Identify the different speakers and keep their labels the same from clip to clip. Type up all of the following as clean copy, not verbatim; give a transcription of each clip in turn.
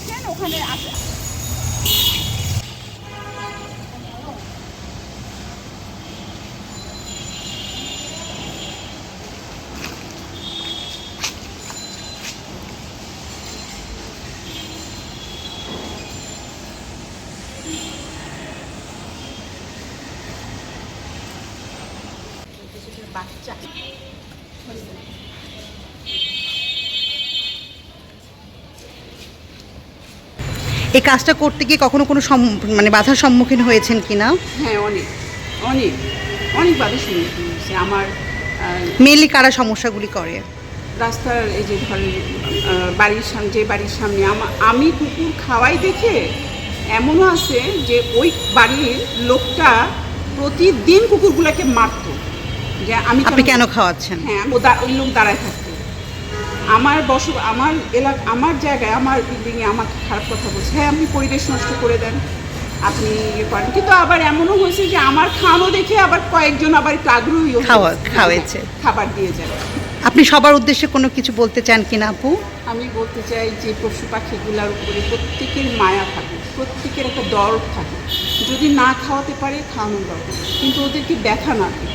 Speaker 1: আসেন ওখানে আসেন। বাচ্চা
Speaker 2: এই কাজটা করতে গিয়ে কখনো কোনো মানে বাধার সম্মুখীন হয়েছেন কিনা?
Speaker 1: হ্যাঁ, অনেক অনেক অনেক বাধার সম্মুখীন হয়েছে আমার।
Speaker 2: মেনলি কারা সমস্যাগুলি করে?
Speaker 1: রাস্তার এই যে ধরেন বাড়ির সামনে, যে বাড়ির সামনে আমি কুকুর খাওয়াই দেখে এমনও আছে যে ওই বাড়ির লোকটা প্রতিদিন কুকুরগুলোকে মারতো, যে
Speaker 2: আপনি কেন খাওয়াচ্ছেন?
Speaker 1: হ্যাঁ, ওই লোক দাঁড়ায় থাকতো আমার আমার জায়গায়, আমার বিল্ডিংয়ে আমাকে খারাপ কথা বলছে। হ্যাঁ, আপনি পরিবেশ নষ্ট করে দেন, আপনি ইয়ে করেন। কিন্তু আবার এমনও হয়েছে যে আমার খাওয়ানো দেখে আবার কয়েকজন আবার একটু আগ্রহী
Speaker 2: খাওয়াচ্ছে,
Speaker 1: খাবার দিয়ে যায়।
Speaker 2: আপনি সবার উদ্দেশ্যে কোনো কিছু বলতে চান কিনা আপু?
Speaker 1: আমি বলতে চাই যে পশু পাখিগুলোর উপরে প্রত্যেকের মায়া থাকে, প্রত্যেকের একটা দরদ থাকে। যদি না খাওয়াতে পারে খাওয়ানোর দরকার, কিন্তু ওদেরকে ব্যথা না দেয়,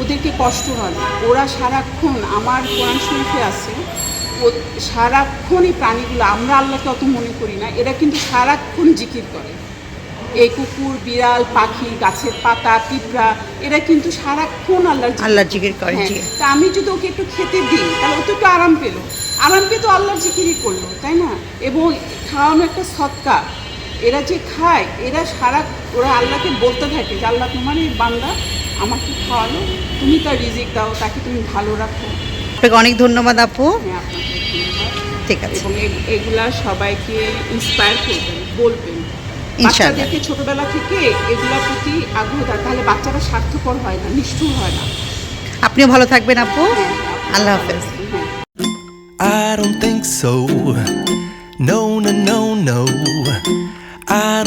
Speaker 1: ওদেরকে কষ্ট না দেয়। ওরা সারাক্ষণ, আমার কোরআন শরীফে আছে, ও সারাক্ষণ এই প্রাণীগুলো, আমরা আল্লাহকে অত মনে করি না, এরা কিন্তু সারাক্ষণ জিকির করে। এই কুকুর, বিড়াল, পাখি, গাছের পাতা, পিঁপড়া, এরা কিন্তু সারাক্ষণ আল্লাহর
Speaker 2: জিকির করে।
Speaker 1: তা আমি যদি ওকে একটু খেতে দিই তাহলে ও তো একটু আরাম পেয়ে তো আল্লাহর জিকিরই করলো, তাই না? এবং খাওয়ানো একটা সৎকা। এরা যে খায়, ওরা আল্লাহকে বলতে থাকে যে আল্লাহ, তোমার এই বান্দা আমাকে খাওয়ালো, তুমি তার রিজিক দাও, তাকে তুমি ভালো রাখো।
Speaker 2: আপনাকে অনেক ধন্যবাদ আপু।
Speaker 1: হ্যাঁ, আপনাকে ধন্যবাদ।
Speaker 2: ঠিক আছে।
Speaker 1: এবং এগুলা সবাইকে ইন্সপায়ার করবেন, বলবেন।
Speaker 2: ইনশাআল্লাহ।
Speaker 1: বাচ্চাদেরকে ছোটবেলা থেকে এগুলোর প্রতি আগ্রহ থাকে, তাহলে বাচ্চারা স্বার্থপর হয় না, নিষ্ঠুর হয় না।
Speaker 2: আপনিও ভালো থাকবেন আপু।
Speaker 1: হ্যাঁ,
Speaker 2: আল্লাহ হাফেজ।
Speaker 1: হ্যাঁ।
Speaker 3: I don't think so. No, no, no, no. I don't